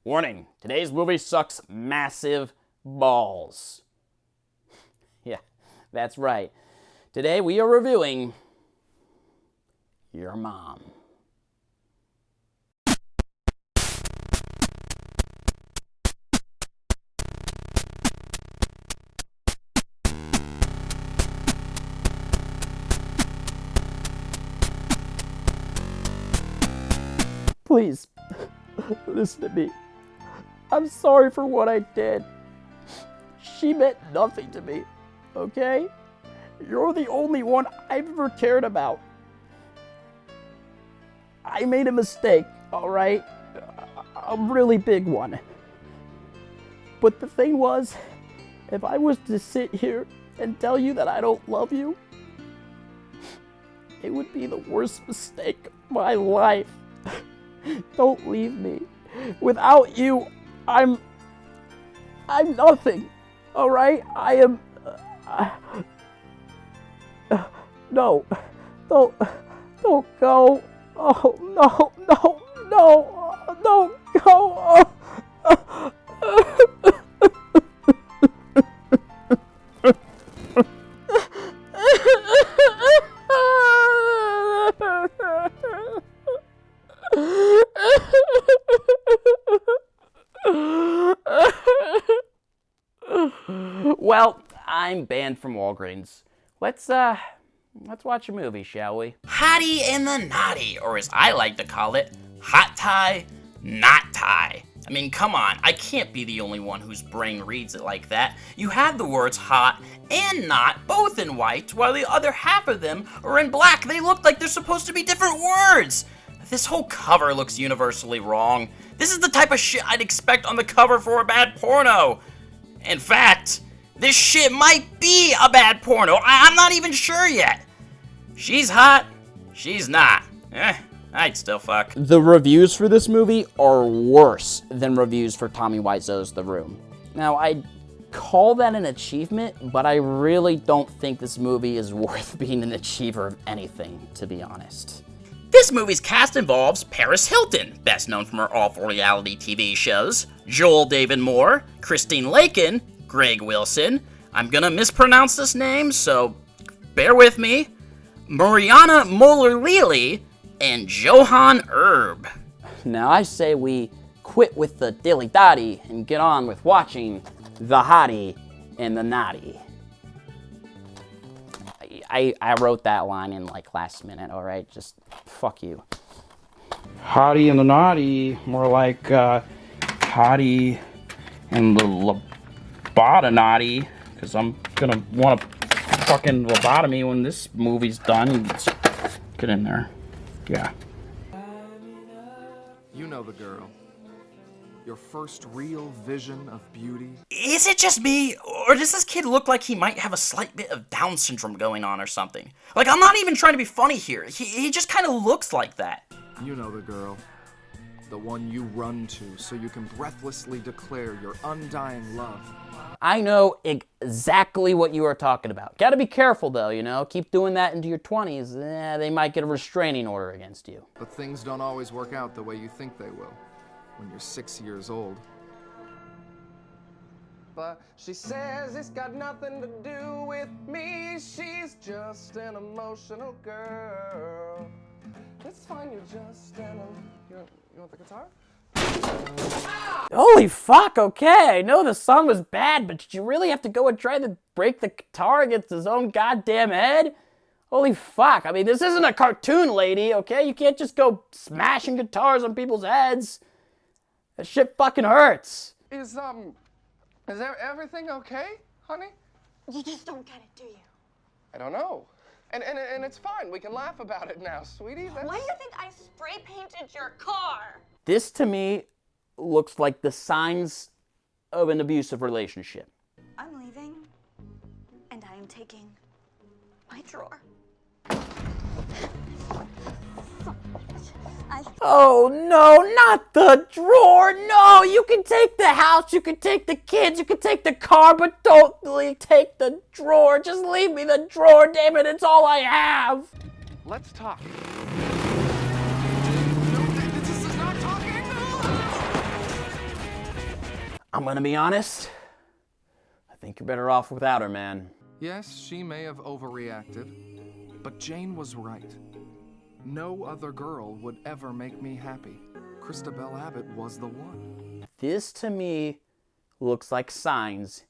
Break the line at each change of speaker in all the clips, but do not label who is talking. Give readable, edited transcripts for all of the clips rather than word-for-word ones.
Warning, today's movie sucks massive balls. Yeah, that's right. Today we are reviewing Your Mom. Please, listen to me. I'm sorry for what I did. She meant nothing to me, okay? You're the only one I've ever cared about. I made a mistake, all right? A really big one. But the thing was, if I was to sit here and tell you that I don't love you, it would be the worst mistake of my life. Don't leave me. Without you, I'm nothing. All right? I am. No, don't go. Oh no, don't go. Well, I'm banned from Walgreens. Let's watch a movie, shall we?
Hottie and the Nottie, or as I like to call it, Hot Tie, Not Tie. I mean, come on, I can't be the only one whose brain reads it like that. You have the words hot and not both in white, while the other half of them are in black. They look like they're supposed to be different words. This whole cover looks universally wrong. This is the type of shit I'd expect on the cover for a bad porno. In fact, this shit might be a bad porno. I'm not even sure yet. She's hot, she's not. I'd still fuck.
The reviews for this movie are worse than reviews for Tommy Wiseau's The Room. Now, I'd call that an achievement, but I really don't think this movie is worth being an achiever of anything, to be honest.
This movie's cast involves Paris Hilton, best known from her awful reality TV shows, Joel David Moore, Christine Lakin, Greg Wilson, I'm gonna mispronounce this name, so bear with me, Mariana Moller-Lely, and Johan Erb.
Now I say we quit with the dilly-dotty and get on with watching the Hottie and the Nottie. I wrote that line in like last minute, alright? Just fuck you.
Hottie and the Nottie, more like Hottie and the lobotomy, because I'm gonna want to fucking lobotomy when this movie's done. Let's get in there. Yeah.
You know the girl. Your first real vision of beauty.
Is it just me, or does this kid look like he might have a slight bit of Down syndrome going on or something? Like, I'm not even trying to be funny here. He just kind of looks like that.
You know the girl. The one you run to so you can breathlessly declare your undying love.
I know exactly what you are talking about. Gotta be careful though, you know? Keep doing that into your 20s, they might get a restraining order against you.
But things don't always work out the way you think they will when you're 6 years old. But she says it's got nothing to do with me. She's just an emotional girl. It's fine, you're just an... You want the guitar?
Holy fuck, okay. I know the song was bad, but did you really have to go and try to break the guitar against his own goddamn head? Holy fuck. I mean, this isn't a cartoon, lady, okay? You can't just go smashing guitars on people's heads. That shit fucking hurts.
Is there everything okay, honey?
You just don't get it, do you?
I don't know. And it's fine. We can laugh about it now, sweetie.
Why do you think I spray painted your car?
This, to me, looks like the signs of an abusive relationship.
I'm leaving, and I am taking my drawer.
Oh no, not the drawer! No, you can take the house, you can take the kids, you can take the car, but don't take the drawer. Just leave me the drawer, damn it, it's all I have!
Let's talk.
I'm gonna be honest. I think you're better off without her, man.
Yes, she may have overreacted, but Jane was right. No other girl would ever make me happy. Christabel Abbott was the one.
This, to me, looks like signs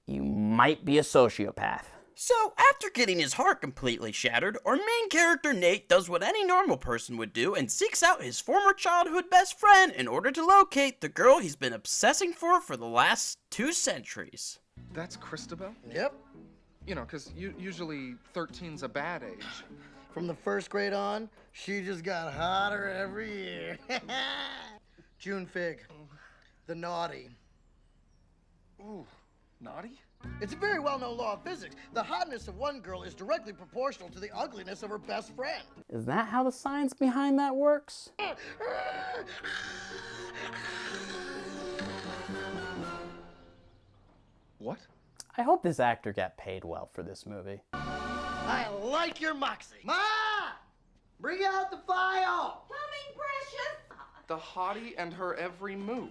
you might be a sociopath.
So, after getting his heart completely shattered, our main character Nate does what any normal person would do and seeks out his former childhood best friend in order to locate the girl he's been obsessing for the last 2 centuries.
That's Christabel?
Yep.
You know, because usually 13's a bad age.
From the first grade on, she just got hotter every year. June Fig, the Nottie.
Ooh, Nottie?
It's a very well-known law of physics. The hotness of one girl is directly proportional to the ugliness of her best friend.
Is that how the science behind that works?
What?
I hope this actor got paid well for this movie.
I like your moxie. Ma! Bring out the file!
Coming, precious!
The Hottie and her every move.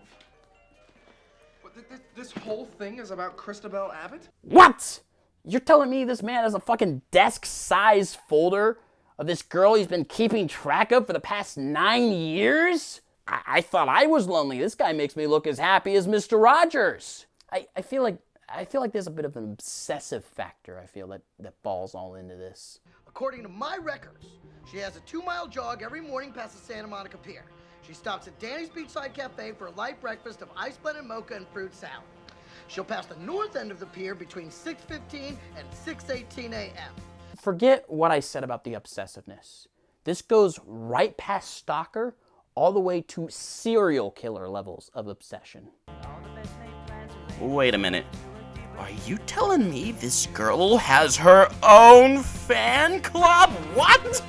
What, this whole thing is about Christabel Abbott?
What? You're telling me this man has a fucking desk-sized folder of this girl he's been keeping track of for the past 9 years? I thought I was lonely. This guy makes me look as happy as Mr. Rogers. I feel like there's a bit of an obsessive factor, I feel, that falls all into this.
According to my records, she has a 2-mile jog every morning past the Santa Monica Pier. She stops at Danny's Beachside Cafe for a light breakfast of ice blended mocha and fruit salad. She'll pass the north end of the pier between 6:15 and 6:18 a.m.
Forget what I said about the obsessiveness. This goes right past stalker all the way to serial killer levels of obsession.
Wait a minute. Are you telling me this girl has her own fan club? What?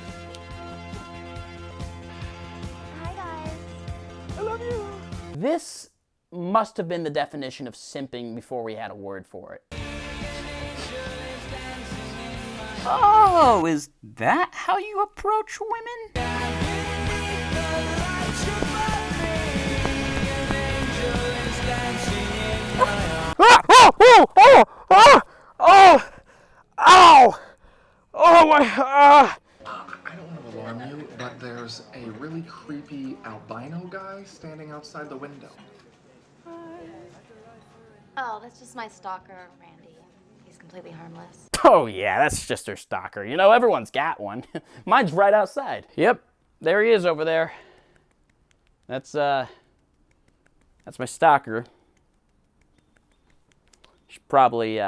Hi, guys.
This must have been the definition of simping before we had a word for it.
Oh, is that how you approach women?
I don't want to alarm you, but there's a really creepy albino guy standing outside the window.
Oh, that's just my stalker, Randy. He's completely harmless.
Oh yeah, that's just her stalker. You know, everyone's got one. Mine's right outside. Yep, there he is over there. That's my stalker. Should probably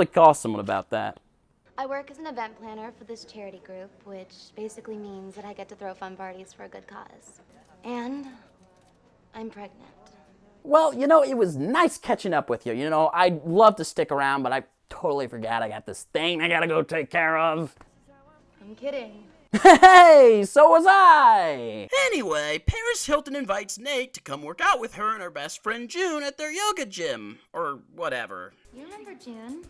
call someone about that.
I work as an event planner for this charity group, which basically means that I get to throw fun parties for a good cause. And I'm pregnant.
Well, you know, it was nice catching up with you. You know, I'd love to stick around, but I totally forgot I got this thing I gotta go take care of.
I'm kidding.
Hey, so was I!
Anyway, Paris Hilton invites Nate to come work out with her and her best friend June at their yoga gym. Or whatever.
You remember June?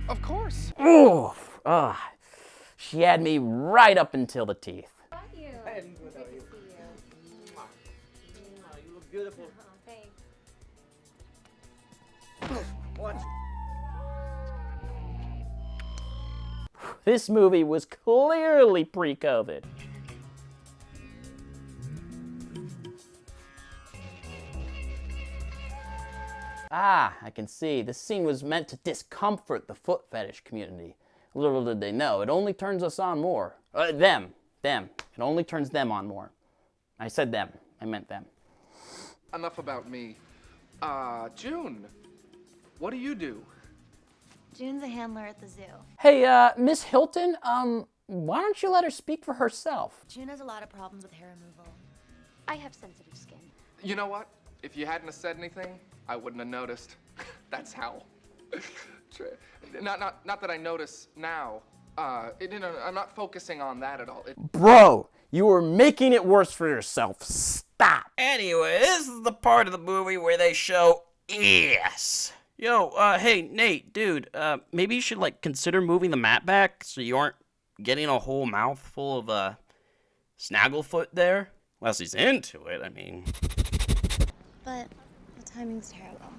Of course.
Oof. She had me right up until the teeth. This movie was clearly pre-COVID. Ah, I can see. This scene was meant to discomfort the foot fetish community. Little did they know, it only turns us on more. Them. It only turns them on more. I said them. I meant them.
Enough about me. June, what do you do?
June's a handler at the zoo.
Hey, Miss Hilton, why don't you let her speak for herself?
June has a lot of problems with hair removal. I have sensitive skin.
You know what? If you hadn't have said anything, I wouldn't have noticed. That's how. Not that I notice now. I'm not focusing on that at all.
Bro, you were making it worse for yourself. Stop.
Anyway, this is the part of the movie where they show ass. Yo, hey, Nate, dude, maybe you should, like, consider moving the mat back so you aren't getting a whole mouthful of, Snagglefoot there. Unless he's into it, I mean.
But the timing's terrible.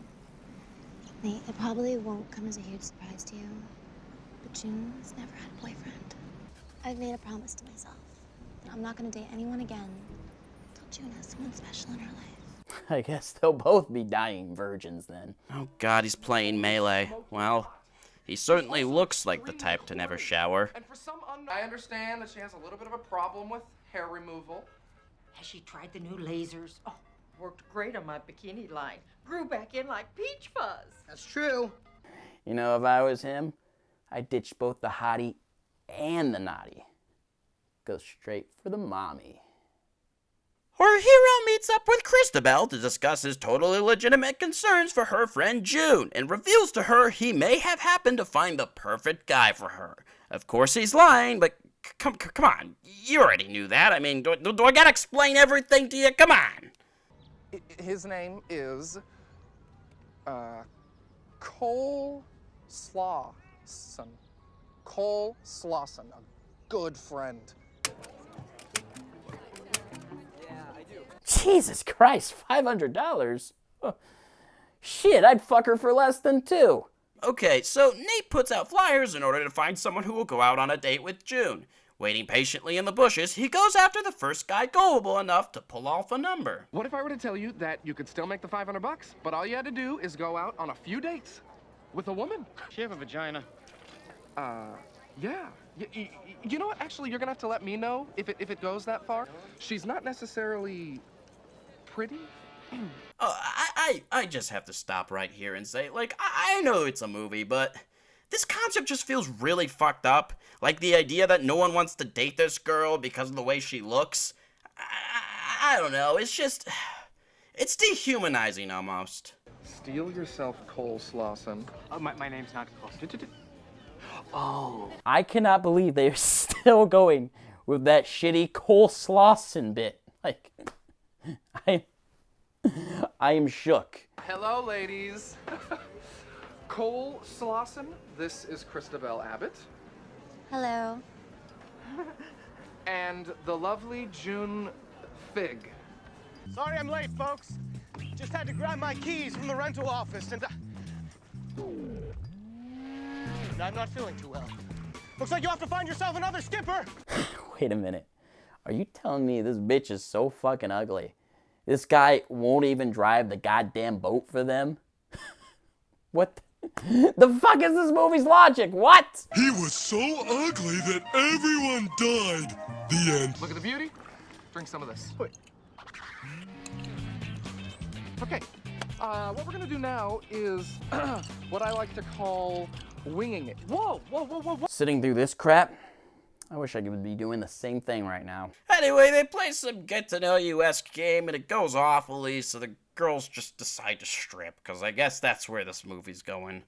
Nate, it probably won't come as a huge surprise to you, but June's never had a boyfriend. I've made a promise to myself that I'm not gonna date anyone again until June has someone special in her life.
I guess they'll both be dying virgins then.
Oh god, he's playing melee. Well, he certainly looks like the type to never shower.
And for some I understand that she has a little bit of a problem with hair removal.
Has she tried the new lasers? Oh, worked great on my bikini line. Grew back in like peach fuzz.
That's true.
You know, if I was him, I'd ditch both the hottie and the naughty. Go straight for the mommy.
Our hero meets up with Christabel to discuss his totally legitimate concerns for her friend June and reveals to her he may have happened to find the perfect guy for her. Of course he's lying, but come on, you already knew that. I mean, do I gotta explain everything to you? Come on.
His name is Cole Slauson. Cole Slauson, a good friend.
Jesus Christ, $500? Huh. Shit, I'd fuck her for less than $2.
Okay, so Nate puts out flyers in order to find someone who will go out on a date with June. Waiting patiently in the bushes, he goes after the first guy gullible enough to pull off a number.
What if I were to tell you that you could still make the $500, but all you had to do is go out on a few dates with a woman?
She have a vagina?
Yeah. You know what? Actually, you're gonna have to let me know if it goes that far. She's not necessarily pretty.
I just have to stop right here and say, like, I know it's a movie, but this concept just feels really fucked up. Like, the idea that no one wants to date this girl because of the way she looks. I don't know, it's just... It's dehumanizing, almost.
Steal yourself, Cole Slauson.
My name's not Cole.
Oh. I cannot believe they're still going with that shitty Cole Slauson bit. Like, I am shook.
Hello, ladies. Cole Slauson, this is Christabel Abbott.
Hello.
And the lovely June Fig.
Sorry I'm late, folks. Just had to grab my keys from the rental office and... I'm not feeling too well. Looks like you have to find yourself another skipper.
Wait a minute. Are you telling me this bitch is so fucking ugly? This guy won't even drive the goddamn boat for them? What the fuck is this movie's logic? What?
He was so ugly that everyone died. The end.
Look at the beauty. Drink some of this.
Wait.
Okay. What we're gonna do now is what I like to call winging it. Whoa, whoa, whoa, whoa, whoa.
Sitting through this crap? I wish I could be doing the same thing right now.
Anyway, they play some get-to-know-you-esque game, and it goes awfully, so the girls just decide to strip, because I guess that's where this movie's going.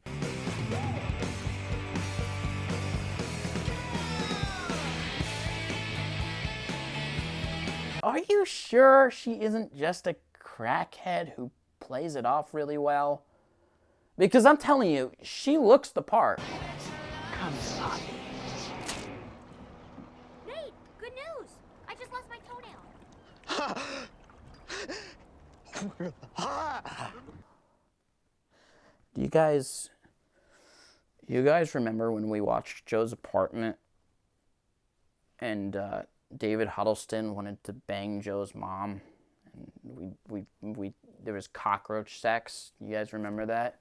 Are you sure she isn't just a crackhead who plays it off really well? Because I'm telling you, she looks the part.
Come on.
Nate, good news. I just lost my toenail.
Do you guys remember when we watched Joe's Apartment and David Huddleston wanted to bang Joe's mom, and we there was cockroach sex? You guys remember that?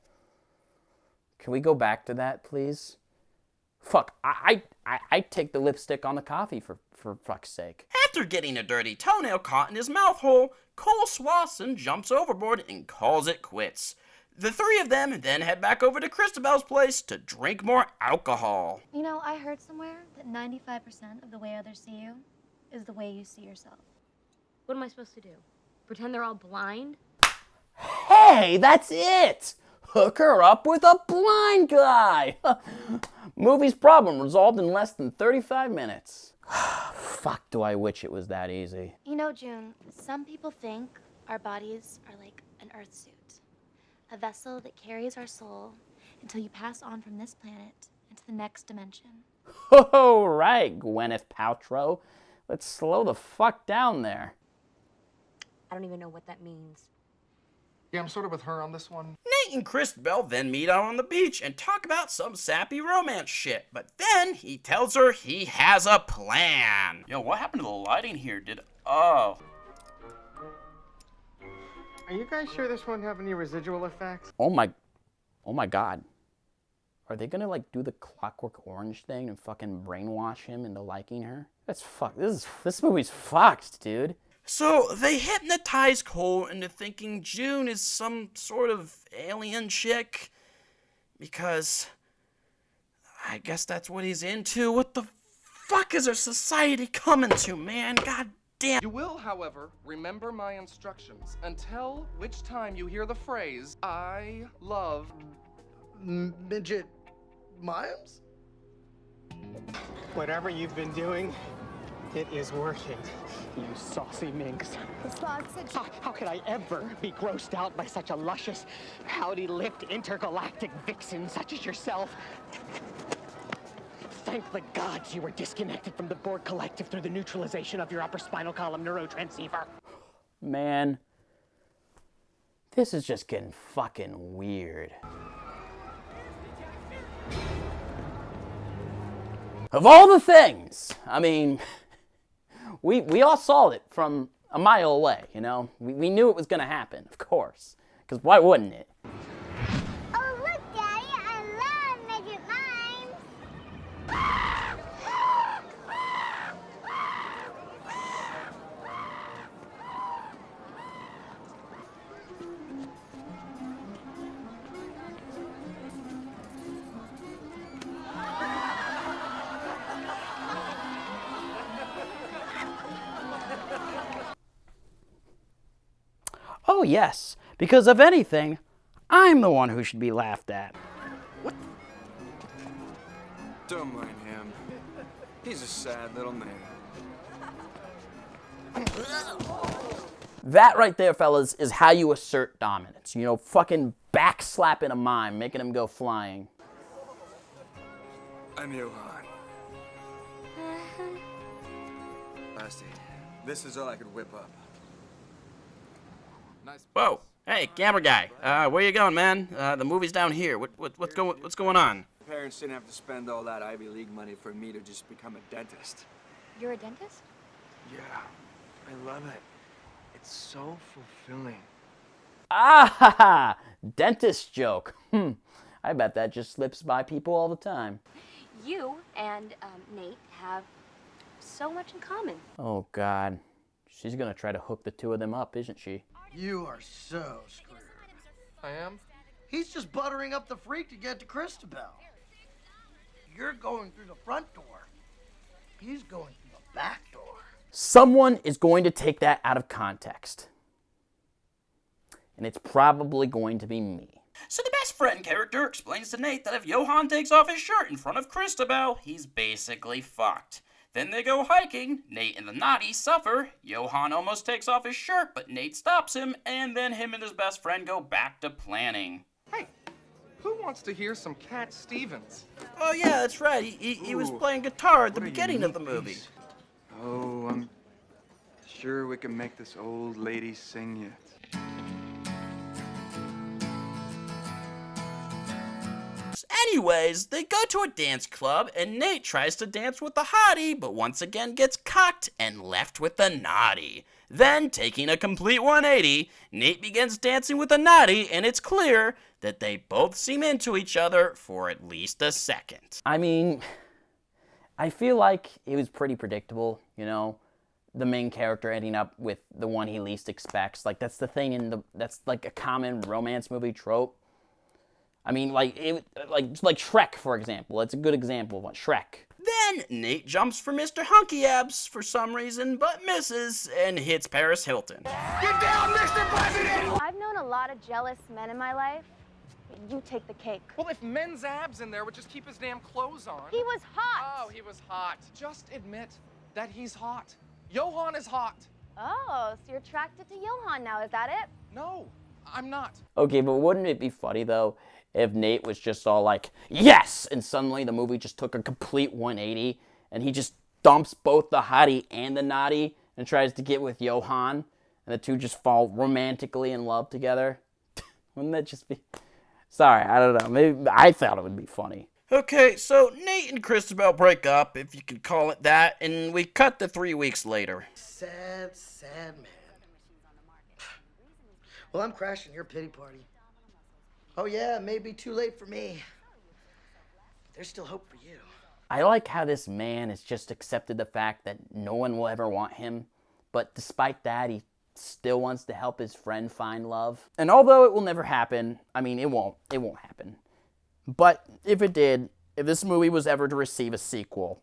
Can we go back to that, please? Fuck, I take the lipstick on the coffee for fuck's sake.
After getting a dirty toenail caught in his mouth hole, Cole Slauson jumps overboard and calls it quits. The three of them then head back over to Christabel's place to drink more alcohol.
You know, I heard somewhere that 95% of the way others see you is the way you see yourself.
What am I supposed to do? Pretend they're all blind?
Hey, that's it! Hook her up with a blind guy! Movie's problem resolved in less than 35 minutes. Fuck, do I wish it was that easy.
You know, June, some people think our bodies are like an earth suit. A vessel that carries our soul until you pass on from this planet into the next dimension.
Oh, right, Gwyneth Paltrow. Let's slow the fuck down there.
I don't even know what that means.
Yeah, I'm sort of with her on this one.
Nate and Christabel then meet out on the beach and talk about some sappy romance shit, but then he tells her he has a plan. Yo, what happened to the lighting here? Oh.
Are you guys sure this won't have any residual effects?
Oh my God. Are they gonna like do the Clockwork Orange thing and fucking brainwash him into liking her? That's fuck. This movie's fucked, dude.
So they hypnotize Cole into thinking June is some sort of alien chick, because I guess that's what he's into. What the fuck is our society coming to, man? God damn.
You will, however, remember my instructions until which time you hear the phrase, I love
Midget mimes?
Whatever you've been doing, it is working, you saucy minx. How could I ever be grossed out by such a luscious, pouty-lipped intergalactic vixen such as yourself? Thank the gods you were disconnected from the Borg Collective through the neutralization of your upper spinal column neurotransceiver.
Man, this is just getting fucking weird. Of all the things, I mean, we all saw it from a mile away, you know? We knew it was gonna happen, of course. Because why wouldn't it?
Oh, look, Daddy, I love midget mimes.
Oh, yes, because if anything, I'm the one who should be laughed at.
Don't mind him. He's a sad little man.
That right there, fellas, is how you assert dominance. You know, fucking backslapping a mime, making him go flying.
I'm Johan. Basti, this is all I could whip up.
Whoa. Hey, camera guy. Where you going, man? The movie's down here. What's going on?
Parents didn't have to spend all that Ivy League money for me to just become a dentist.
You're a dentist?
Yeah, I love it. It's so fulfilling.
Ah, dentist joke. I bet that just slips by people all the time.
You and Nate have so much in common.
Oh, God. She's gonna try to hook the two of them up, isn't she?
You are so screwed.
I am?
He's just buttering up the freak to get to Christabel. You're going through the front door. He's going through the back door.
Someone is going to take that out of context. And it's probably going to be me.
So the best friend character explains to Nate that if Johan takes off his shirt in front of Christabel, he's basically fucked. Then they go hiking, Nate and the Nottie suffer, Johan almost takes off his shirt, but Nate stops him, and then him and his best friend go back to planning.
Hey, who wants to hear some Cat Stevens?
Oh yeah, that's right, he was playing guitar at the beginning of the movie.
Oh, I'm sure we can make this old lady sing yet.
Anyways, they go to a dance club, and Nate tries to dance with the Hottie, but once again gets cocked and left with the Nottie. Then, taking a complete 180, Nate begins dancing with the Nottie, and it's clear that they both seem into each other for at least a second.
I mean, I feel like it was pretty predictable, you know? The main character ending up with the one he least expects. Like, that's the thing that's like a common romance movie trope. I mean, like Shrek, for example. It's a good example of one. Shrek.
Then Nate jumps for Mr. Hunky Abs for some reason, but misses and hits Paris Hilton.
Get down, Mr. President!
I've known a lot of jealous men in my life. You take the cake.
Well, if men's abs in there would just keep his damn clothes on.
He was hot.
Oh, he was hot. Just admit that he's hot. Johan is hot.
Oh, so you're attracted to Johan now, is that it?
No, I'm not.
Okay, but wouldn't it be funny, though, if Nate was just all like, yes! And suddenly the movie just took a complete 180, and he just dumps both the Hottie and the Nottie and tries to get with Johan, and the two just fall romantically in love together? Wouldn't that just be... Sorry, I don't know. Maybe I thought it would be funny.
Okay, so Nate and Christabel break up, if you could call it that, and we cut to 3 weeks later.
Sad, sad man. Well, I'm crashing your pity party. Oh yeah, it may be too late for me. But there's still hope for you.
I like how this man has just accepted the fact that no one will ever want him, but despite that, he still wants to help his friend find love. And although it will never happen, I mean, it won't happen. But if it did, if this movie was ever to receive a sequel,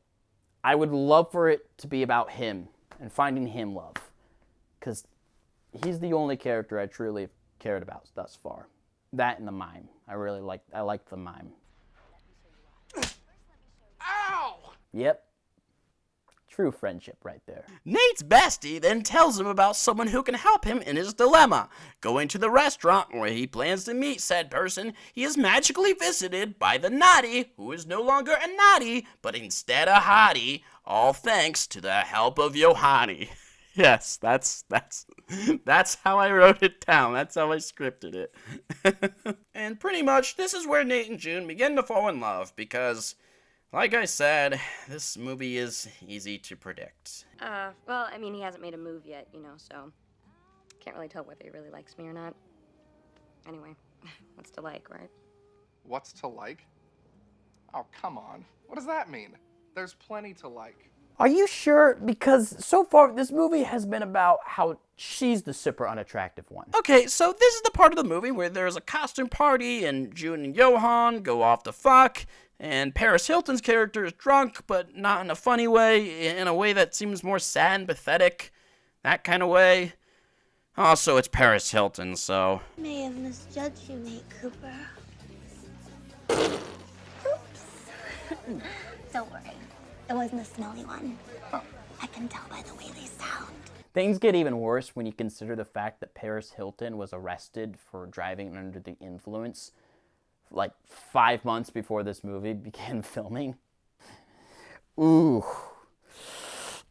I would love for it to be about him and finding him love. Because he's the only character I truly cared about thus far. That and the mime. I like the mime.
Ow!
Yep. True friendship right there.
Nate's bestie then tells him about someone who can help him in his dilemma. Going to the restaurant where he plans to meet said person, he is magically visited by the Nottie, who is no longer a Nottie, but instead a Hottie, all thanks to the help of Johanny. Yes, that's how I wrote it down. That's how I scripted it. And pretty much, this is where Nate and June begin to fall in love, because... like I said, this movie is easy to predict.
Well, I mean, he hasn't made a move yet, you know, so can't really tell whether he really likes me or not. Anyway, what's to like, right?
What's to like? Oh, come on. What does that mean? There's plenty to like.
Are you sure? Because so far, this movie has been about how she's the super unattractive one.
Okay, so this is the part of the movie where there's a costume party and June and Johan go off to fuck. And Paris Hilton's character is drunk, but not in a funny way, in a way that seems more sad and pathetic. That kind of way. Also, it's Paris Hilton, so...
May have misjudged you, Nate Cooper. Oops. Don't worry. It wasn't a smelly one. I can tell by the way they sound.
Things get even worse when you consider the fact that Paris Hilton was arrested for driving under the influence like 5 months before this movie began filming. Ooh.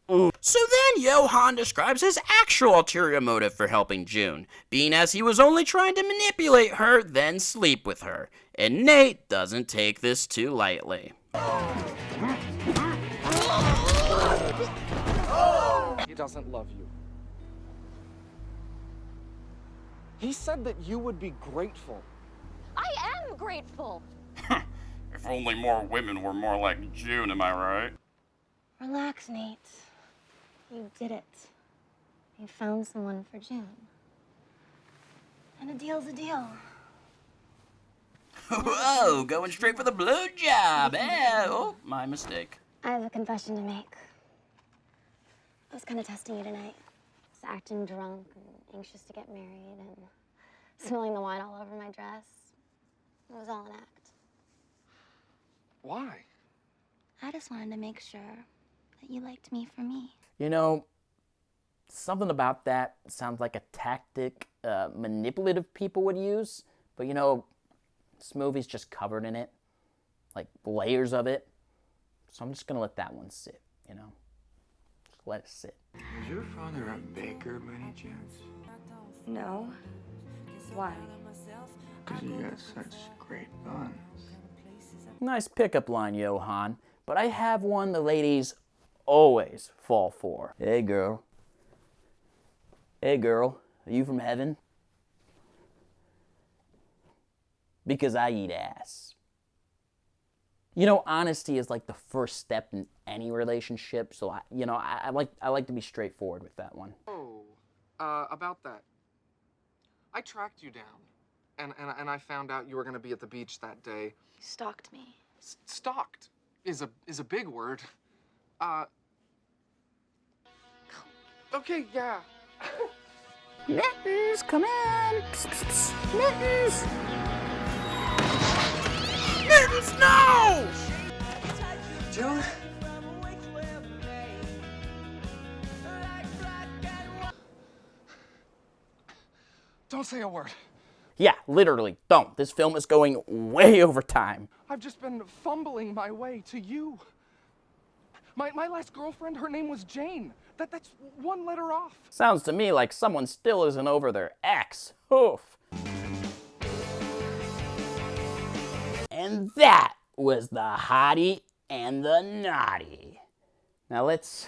So then Johan describes his actual ulterior motive for helping June, being as he was only trying to manipulate her, then sleep with her. And Nate doesn't take this too lightly.
He doesn't love you. He said that you would be grateful.
I am grateful.
If only more women were more like June, am I right?
Relax, Nate. You did it. You found someone for June. And a deal's a deal.
Whoa, going straight for the blowjob. Oh, my mistake.
I have a confession to make. I was kind of testing you tonight. I was acting drunk and anxious to get married and spilling the wine all over my dress. It was all an act.
Why?
I just wanted to make sure that you liked me for me.
You know, something about that sounds like a tactic manipulative people would use. But you know, this movie's just covered in it. Like, layers of it. So I'm just going to let that one sit, you know? Just let it sit.
Is your father a baker by any chance?
No. Why?
Because you got such great buns.
Nice pickup line, Johan. But I have one the ladies always fall for. Hey, girl. Hey, girl. Are you from heaven? Because I eat ass. You know, honesty is like the first step in any relationship. So, I like to be straightforward with that one.
Oh, about that. I tracked you down. And I found out you were gonna be at the beach that day.
You stalked me.
Stalked is a big word. Okay, yeah.
Mittens, come in. Psst, psst, psst. Mittens.
Mittens, no!
June?
Don't say a word.
Yeah, literally, don't. This film is going way over time.
I've just been fumbling my way to you. My last girlfriend, her name was Jane. That's one letter off.
Sounds to me like someone still isn't over their ex. Oof. And that was the Hottie and the Nottie. Now let's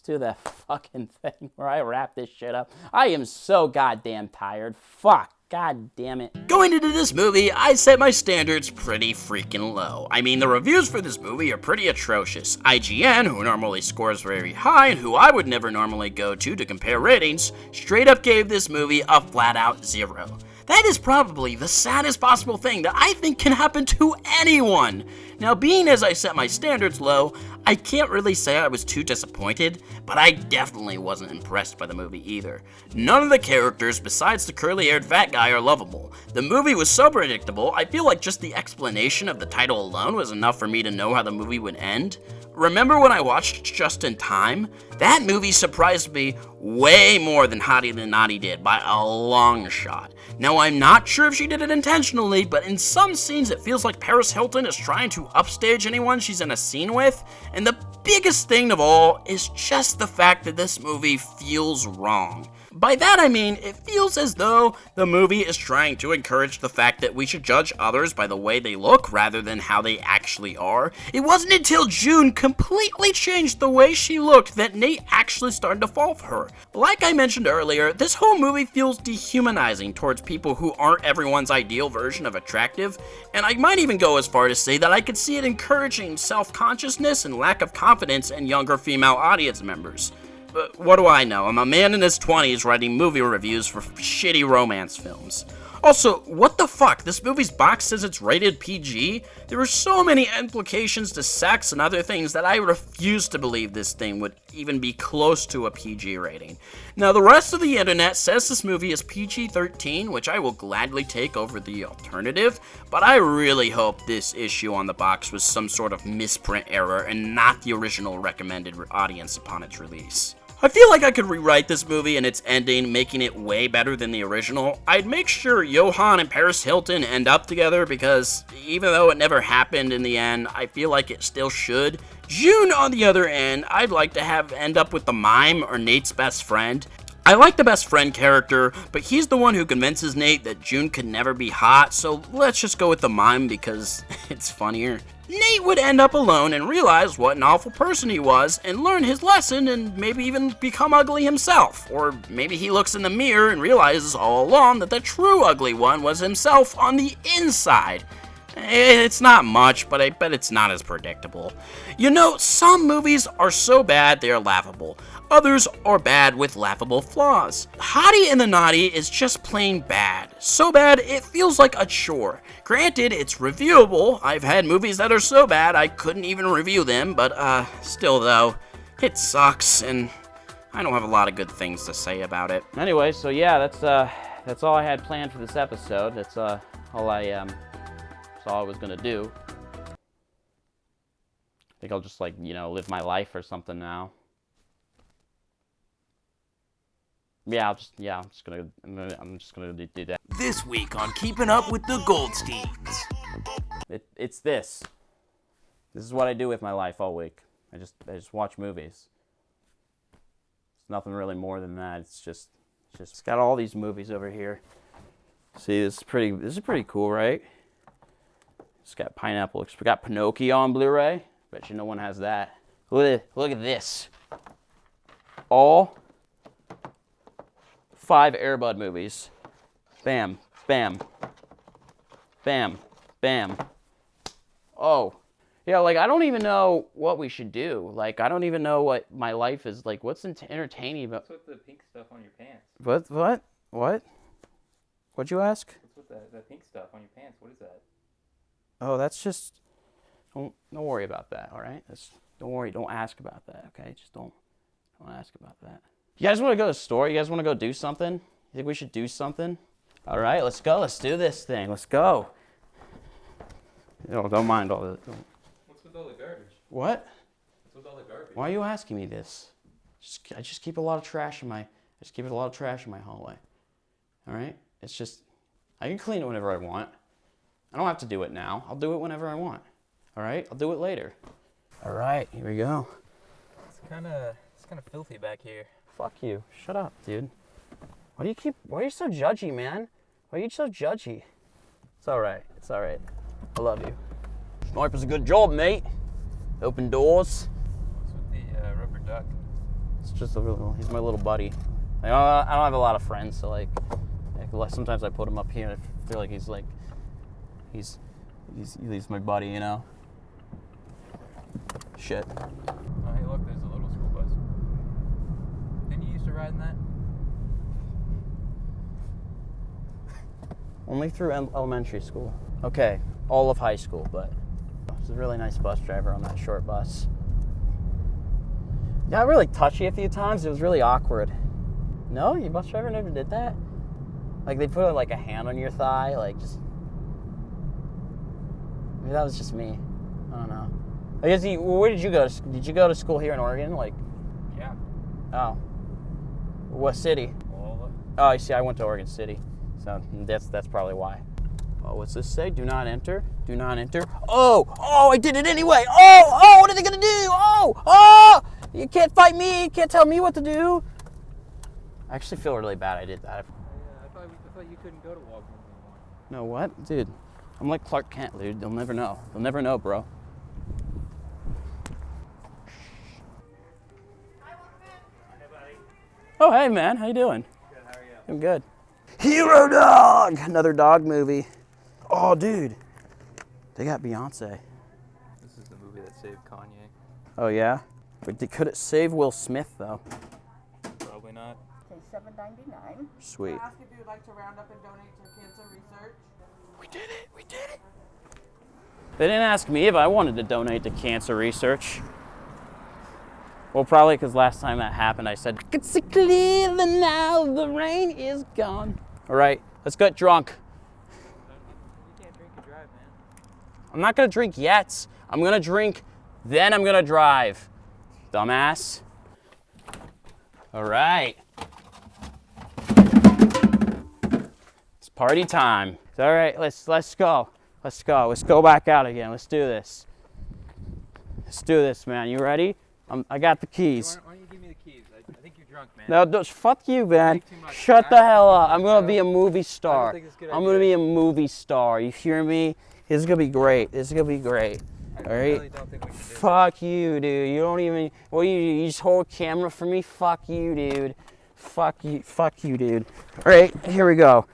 do that fucking thing where I wrap this shit up. I am so goddamn tired. Fuck. God damn it.
Going into this movie, I set my standards pretty freaking low. I mean, the reviews for this movie are pretty atrocious. IGN, who normally scores very high and who I would never normally go to compare ratings, straight up gave this movie a flat out 0. That is probably the saddest possible thing that I think can happen to anyone. Now, being as I set my standards low, I can't really say I was too disappointed, but I definitely wasn't impressed by the movie either. None of the characters besides the curly-haired fat guy are lovable. The movie was so predictable, I feel like just the explanation of the title alone was enough for me to know how the movie would end. Remember when I watched Just in Time? That movie surprised me way more than Hottie and Nottie did, by a long shot. Now, I'm not sure if she did it intentionally, but in some scenes it feels like Paris Hilton is trying to upstage anyone she's in a scene with, and the biggest thing of all is just the fact that this movie feels wrong. By that I mean, it feels as though the movie is trying to encourage the fact that we should judge others by the way they look rather than how they actually are. It wasn't until June completely changed the way she looked that Nate actually started to fall for her. Like I mentioned earlier, this whole movie feels dehumanizing towards people who aren't everyone's ideal version of attractive, and I might even go as far to say that I could see it encouraging self-consciousness and lack of confidence in younger female audience members. But what do I know? I'm a man in his 20s writing movie reviews for shitty romance films. Also, what the fuck? This movie's box says it's rated PG? There are so many implications to sex and other things that I refuse to believe this thing would even be close to a PG rating. Now, the rest of the internet says this movie is PG-13, which I will gladly take over the alternative, but I really hope this issue on the box was some sort of misprint error and not the original recommended audience upon its release. I feel like I could rewrite this movie and its ending, making it way better than the original. I'd make sure Johan and Paris Hilton end up together because even though it never happened in the end, I feel like it still should. June, on the other end, I'd like to have end up with the mime or Nate's best friend. I like the best friend character, but he's the one who convinces Nate that June could never be hot, so let's just go with the mime because it's funnier. Nate would end up alone and realize what an awful person he was and learn his lesson and maybe even become ugly himself. Or maybe he looks in the mirror and realizes all along that the true ugly one was himself on the inside. It's not much, but I bet it's not as predictable. You know, some movies are so bad they are laughable. Others are bad with laughable flaws. Hottie and the Nottie is just plain bad. So bad, it feels like a chore. Granted, it's reviewable. I've had movies that are so bad I couldn't even review them, but still though, it sucks, and I don't have a lot of good things to say about it.
Anyway, so yeah, that's all I had planned for this episode. That's all I was gonna do. I think I'll just live my life or something now. Yeah, I'm just gonna do that.
This week on Keeping Up with the Goldsteins.
It's this. This is what I do with my life all week. I just watch movies. It's nothing really more than that. It's got all these movies over here. See, this is pretty cool, right? It's got Pineapple. We got Pinocchio on Blu-ray. Bet you no one has that. Look at this. All 5 Air Bud movies. Bam, bam, bam, bam. Oh, yeah. I don't even know what we should do. I don't even know what my life is like. What's entertaining about?
What's with the pink stuff on your pants?
What? What'd you ask?
What's with that pink stuff on your pants? What is that?
Oh, that's just. Don't worry about that. All right. Don't worry. Don't ask about that. Okay. Just don't ask about that. You guys want to go to the store? You guys want to go do something? You think we should do something? All right, let's go. Let's do this thing. Let's go. Don't mind all the.
What's with all the garbage?
What?
What's with all the garbage?
Why are you asking me this? I just keep a lot of trash in my hallway. All right? It's just I can clean it whenever I want. I don't have to do it now. I'll do it whenever I want. All right? I'll do it later. All right, here we go.
It's kind of filthy back here.
Fuck you. Shut up, dude. Why are you so judgy, man? Why are you so judgy? It's all right. It's all right. I love you. Sniper's a good job, mate. Open doors.
What's with the rubber duck?
It's just he's my little buddy. Like, I don't have a lot of friends, so like sometimes I put him up here and I feel like he's my buddy, you know? Shit.
Oh, hey, look, there's a little school bus. Didn't you used to ride in that?
Only through elementary school. Okay, all of high school, but there's a really nice bus driver on that short bus. Got really touchy a few times. It was really awkward. No, your bus driver never did that? Like they put like a hand on your thigh, like just. Maybe that was just me. I don't know. I guess where did you go to? Did you go to school here in Oregon? Like.
Yeah.
Oh. What city?
Lola.
Oh, you see, I went to Oregon City, so that's probably why. Oh, what's this say? Do not enter. Do not enter. Oh, I did it anyway. Oh, what are they gonna do? Oh, you can't fight me. You can't tell me what to do. I actually feel really bad I did that.
I thought you couldn't go to Walgreens anymore.
No, what? Dude, I'm like Clark Kent, dude. They'll never know. They'll never know, bro. Oh, hey, man. How you doing?
Good, how are you?
I'm good. Hero Dog! Another dog movie. Oh, dude. They got Beyonce.
This is the movie that saved Kanye.
Oh, yeah? But could it save Will Smith, though?
Probably not.
Okay, $7.99.
Sweet.
Can I ask if you'd like to round up and donate to cancer research?
We did it. We did it. They didn't ask me if I wanted to donate to cancer research. Well, probably because last time that happened, I said, I can see clearly now the rain is gone. All right, let's get drunk.
You can't drink and drive, man.
I'm not going to drink yet. I'm going to drink, then I'm going to drive. Dumbass. All right. It's party time. All right, let's go. Let's go. Let's go back out again. Let's do this. Let's do this, man. You ready? I got the keys.
Why don't you give me the keys? I think you're drunk, man.
No, fuck you, man. Shut the hell up. I'm going to be a movie star. I'm going to be a movie star. You hear me? This is going to be great. This is going to be great. All right?
really don't think we should do
Fuck you, dude. You don't even... Well, you just hold a camera for me? Fuck you, dude. Fuck you, dude. All right, here we go.